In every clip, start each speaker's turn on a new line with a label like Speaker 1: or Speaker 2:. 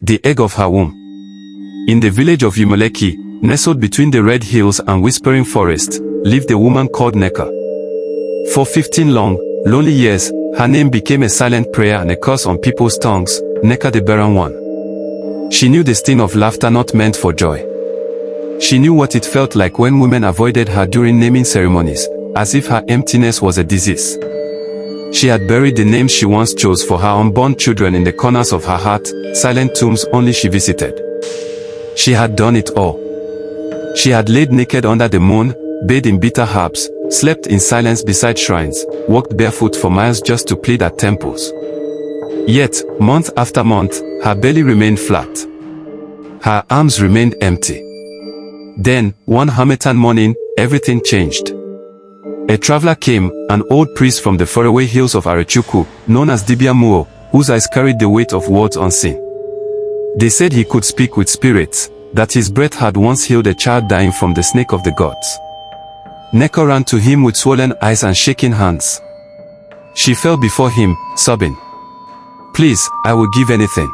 Speaker 1: the egg of her womb. In the village of Umoleki, nestled between the red hills and whispering forest, lived a woman called Neka. For 15 long, lonely years, her name became a silent prayer and a curse on people's tongues, Neka the barren one. She knew the sting of laughter not meant for joy. She knew what it felt like when women avoided her during naming ceremonies, as if her emptiness was a disease. She had buried the names she once chose for her unborn children in the corners of her heart, silent tombs only she visited. She had done it all. She had laid naked under the moon, bathed in bitter herbs, slept in silence beside shrines, walked barefoot for miles just to plead at temples. Yet, month after month, her belly remained flat. Her arms remained empty. Then, one Harmattan morning, everything changed. A traveler came, an old priest from the faraway hills of Arechuku, known as Dibia Muo, whose eyes carried the weight of words unseen. They said he could speak with spirits, that his breath had once healed a child dying from the snake of the gods. Neka ran to him with swollen eyes and shaking hands. She fell before him, sobbing. "Please, I will give anything.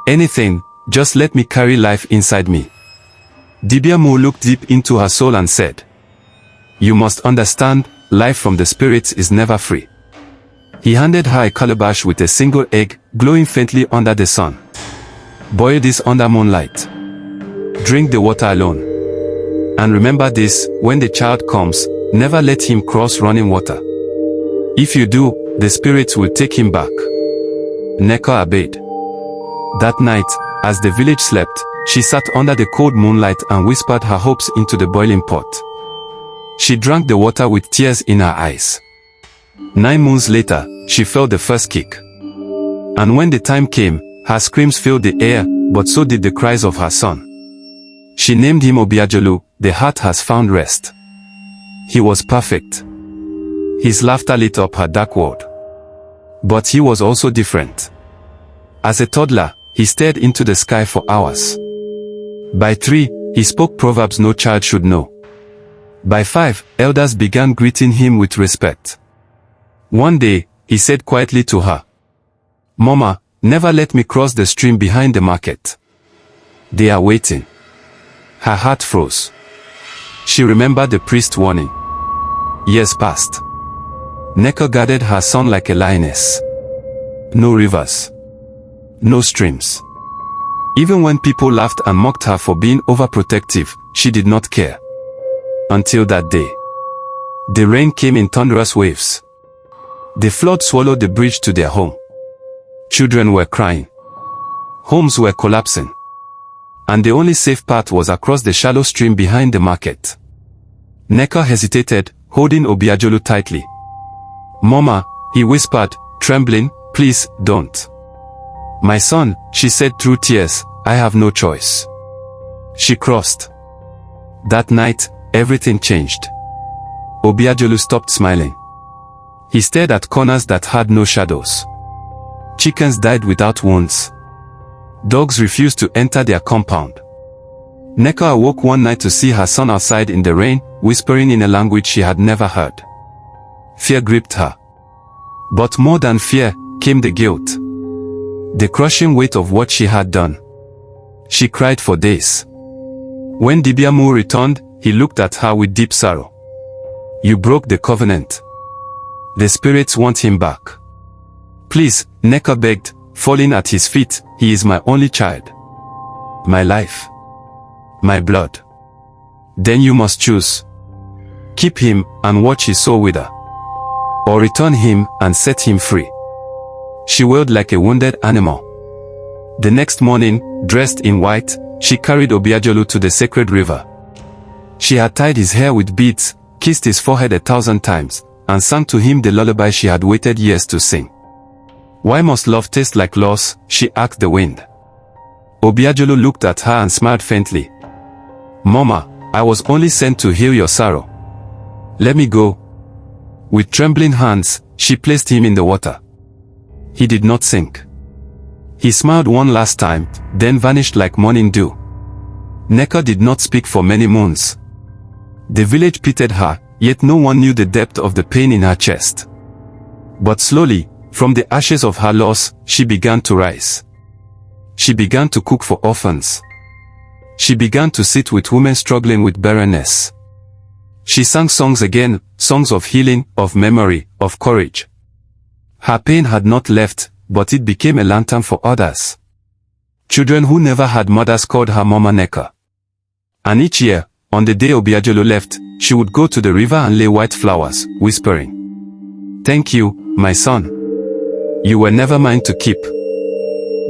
Speaker 1: Anything, just let me carry life inside me." Dibia Muo looked deep into her soul and said, "You must understand, life from the spirits is never free." He handed her a calabash with a single egg, glowing faintly under the sun. "Boil this under moonlight. Drink the water alone. And remember this, when the child comes, never let him cross running water. If you do, the spirits will take him back." Neka obeyed. That night, as the village slept, she sat under the cold moonlight and whispered her hopes into the boiling pot. She drank the water with tears in her eyes. 9 moons later, she felt the first kick. And when the time came, her screams filled the air, but so did the cries of her son. She named him Obiajulu, the heart has found rest. He was perfect. His laughter lit up her dark world. But he was also different. As a toddler, he stared into the sky for hours. By 3, he spoke proverbs no child should know. By 5, elders began greeting him with respect. One day, he said quietly to her, "Mama, never let me cross the stream behind the market. They are waiting." Her heart froze. She remembered the priest's warning. Years passed. Neka guarded her son like a lioness. No rivers. No streams. Even when people laughed and mocked her for being overprotective, she did not care. Until that day. The rain came in thunderous waves. The flood swallowed the bridge to their home. Children were crying. Homes were collapsing. And the only safe path was across the shallow stream behind the market. Neka hesitated, holding Obiajulu tightly. "Mama," he whispered, trembling, "please, don't." "My son," she said through tears, "I have no choice." She crossed. That night, everything changed. Obiajulu stopped smiling. He stared at corners that had no shadows. Chickens died without wounds. Dogs refused to enter their compound. Neka awoke one night to see her son outside in the rain, whispering in a language she had never heard. Fear gripped her. But more than fear, came the guilt. The crushing weight of what she had done. She cried for days. When Dibia Muo returned, he looked at her with deep sorrow. "You broke the covenant. The spirits want him back." "Please," Neka begged, falling at his feet, "he is my only child. My life. My blood. Then you must choose. Keep him, and watch his soul wither. Or return him, and set him free." She wailed like a wounded animal. The next morning, dressed in white, she carried Obiajulu to the sacred river. She had tied his hair with beads, kissed his forehead 1,000 times, and sang to him the lullaby she had waited years to sing. "Why must love taste like loss?" she asked the wind. Obiajulu looked at her and smiled faintly. "Mama, I was only sent to heal your sorrow. Let me go." With trembling hands, she placed him in the water. He did not sink. He smiled one last time, then vanished like morning dew. Neka did not speak for many moons. The village pitied her, yet no one knew the depth of the pain in her chest. But slowly, from the ashes of her loss, she began to rise. she began to cook for orphans. She began to sit with women struggling with barrenness. She sang songs again, songs of healing, of memory, of courage. Her pain had not left, but it became a lantern for others. Children who never had mothers called her Mama Neka. And each year, on the day Obiajulu left, she would go to the river and lay white flowers, whispering, "Thank you, my son. You were never mine to keep.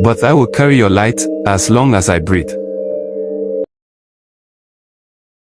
Speaker 1: But I will carry your light, as long as I breathe."